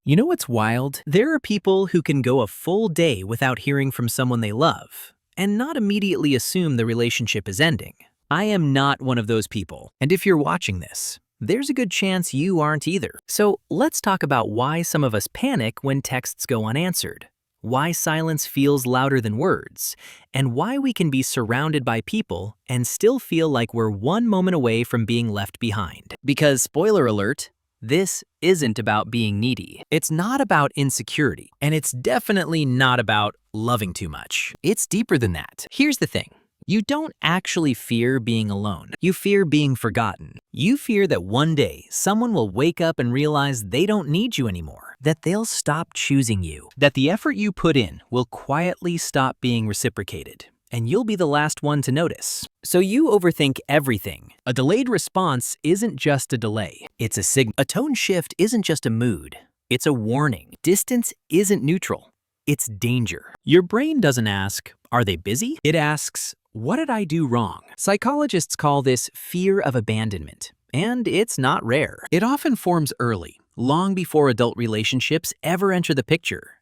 You know what's wild? There are people who can go a full day without hearing from someone they love and not immediately assume the relationship is ending. I am not one of those people, and if you're watching this, there's a good chance you aren't either. So let's talk about why some of us panic when texts go unanswered, why silence feels louder than words, and why we can be surrounded by people and still feel like we're one moment away from being left behind. Because, spoiler alert, this isn't about being needy. It's not about insecurity, and it's definitely not about loving too much. It's deeper than that. Here's the thing. You don't actually fear being alone. You fear being forgotten. You fear that one day someone will wake up and realize they don't need you anymore, that they'll stop choosing you, that the effort you put in will quietly stop being reciprocated, and you'll be the last one to notice. So you overthink everything. A delayed response isn't just a delay, it's a signal. A tone shift isn't just a mood, it's a warning. Distance isn't neutral, it's danger. Your brain doesn't ask, are they busy? It asks, what did I do wrong? Psychologists call this fear of abandonment, and it's not rare. It often forms early, long before adult relationships ever enter the picture.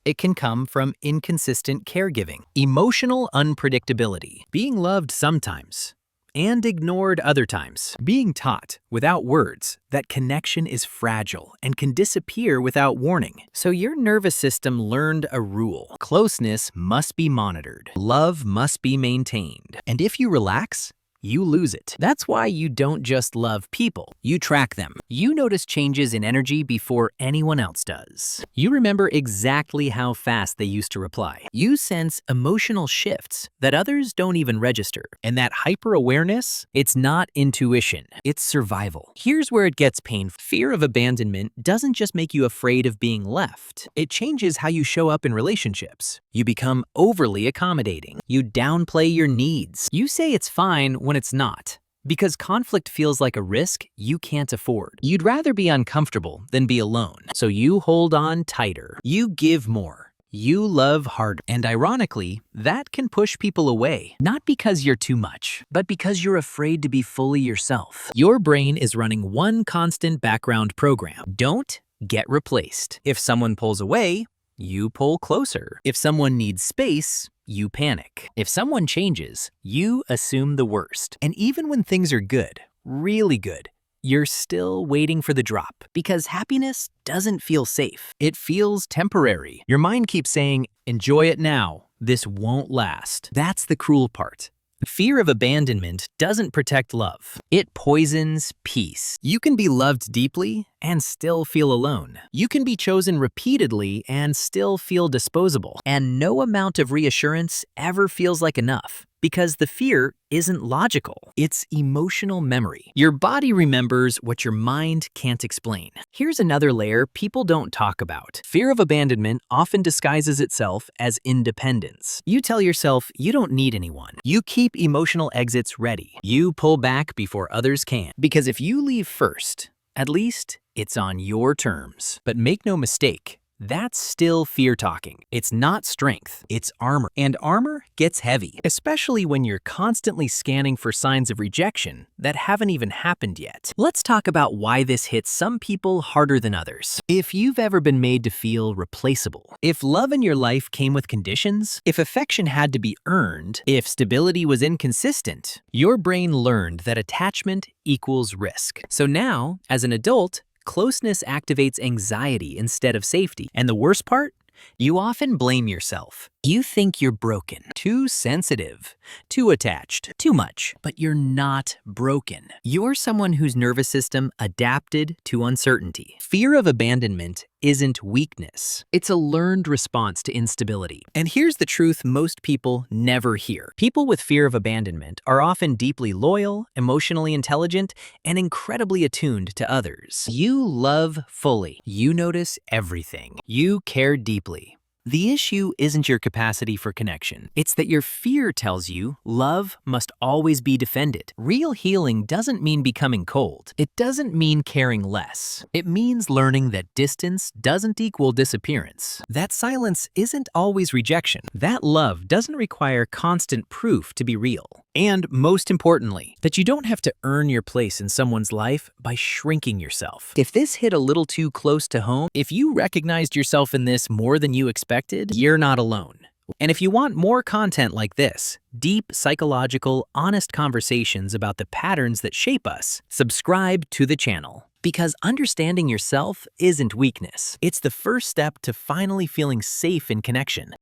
It can come from inconsistent caregiving, emotional unpredictability, being loved sometimes and ignored other times, being taught without words that connection is fragile and can disappear without warning. So your nervous system learned a rule. Closeness must be monitored. Love must be maintained. And if you relax, you lose it. That's why you don't just love people, you track them. You notice changes in energy before anyone else does. You remember exactly how fast they used to reply. You sense emotional shifts that others don't even register. And that hyper-awareness, it's not intuition, it's survival. Here's where it gets painful. Fear of abandonment doesn't just make you afraid of being left. It changes how you show up in relationships. You become overly accommodating. You downplay your needs. You say it's fine when it's not, because conflict feels like a risk you can't afford. You'd rather be uncomfortable than be alone, so you hold on tighter. You give more. You love harder. And ironically, that can push people away, not because you're too much, but because you're afraid to be fully yourself. Your brain is running one constant background program. Don't get replaced. If someone pulls away, you pull closer. If someone needs space, you panic. If someone changes, you assume the worst. And even when things are good, really good, you're still waiting for the drop because happiness doesn't feel safe. It feels temporary. Your mind keeps saying, enjoy it now. This won't last. That's the cruel part. Fear of abandonment doesn't protect love. It poisons peace. You can be loved deeply and still feel alone. You can be chosen repeatedly and still feel disposable. And no amount of reassurance ever feels like enough because the fear isn't logical. It's emotional memory. Your body remembers what your mind can't explain. Here's another layer people don't talk about. Fear of abandonment often disguises itself as independence. You tell yourself you don't need anyone. You keep emotional exits ready. You pull back before others can. Because if you leave first, at least it's on your terms. But make no mistake, that's still fear talking. It's not strength, it's armor. And armor gets heavy, especially when you're constantly scanning for signs of rejection that haven't even happened yet. Let's talk about why this hits some people harder than others. If you've ever been made to feel replaceable, if love in your life came with conditions, if affection had to be earned, if stability was inconsistent, your brain learned that attachment equals risk. So now, as an adult, closeness activates anxiety instead of safety. And the worst part? You often blame yourself. You think you're broken, too sensitive, too attached, too much. But you're not broken. You're someone whose nervous system adapted to uncertainty. Fear of abandonment isn't weakness. It's a learned response to instability. And here's the truth most people never hear. People with fear of abandonment are often deeply loyal, emotionally intelligent, and incredibly attuned to others. You love fully. You notice everything. You care deeply. The issue isn't your capacity for connection. It's that your fear tells you love must always be defended. Real healing doesn't mean becoming cold. It doesn't mean caring less. It means learning that distance doesn't equal disappearance. That silence isn't always rejection. That love doesn't require constant proof to be real. And most importantly, that you don't have to earn your place in someone's life by shrinking yourself. If this hit a little too close to home, if you recognized yourself in this more than you expected, you're not alone. And if you want more content like this, deep, psychological, honest conversations about the patterns that shape us, subscribe to the channel. Because understanding yourself isn't weakness. It's the first step to finally feeling safe in connection.